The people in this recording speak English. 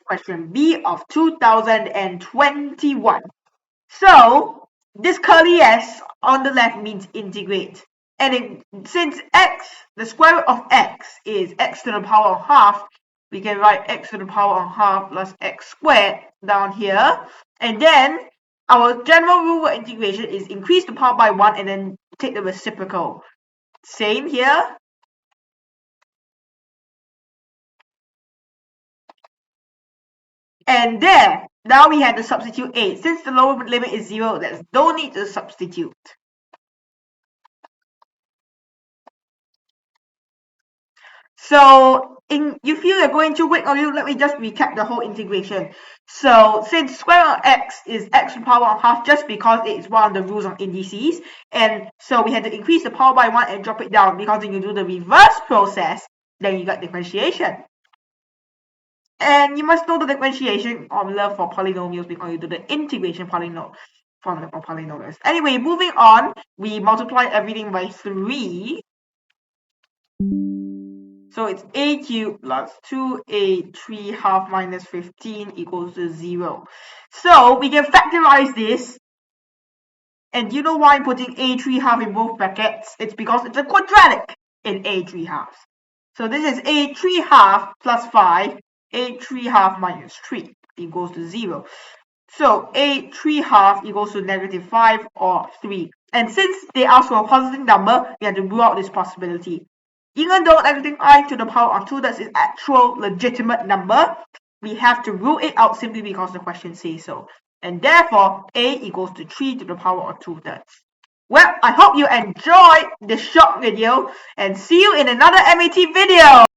Question B of 2021. So this curly S on the left means integrate. And since x, the square root of x is x to the power of half, we can write x to the power of half plus x squared down here. And then our general rule for integration is increase the power by 1 and then take the reciprocal. Same here. And there, now we have to substitute 8. Since the lower limit is 0, there's no need to substitute. So you feel you're going too quick, or let me just recap the whole integration. So since square root of x is x to the power of half just because it is one of the rules of indices, and so we had to increase the power by 1 and drop it down, because when you do the reverse process, then you got differentiation. And you must know the differentiation formula for polynomials because you do the integration formula for polynomials. Anyway, moving on, we multiply everything by 3. So it's a cubed plus 2a3 half minus 15 equals to 0. So we can factorize this. And do you know why I'm putting a3 half in both brackets? It's because it's a quadratic in a3 halves. So this is a3 half plus 5, a3 half minus 3 equals to 0. So a3 half equals to negative 5 or 3. And since they ask for a positive number, we have to rule out this possibility. Even though negative I to the power of 2 thirds is actual legitimate number, we have to rule it out simply because the question says so. And therefore, a equals to 3 to the power of 2 thirds. Well, I hope you enjoyed this short video and see you in another MAT video.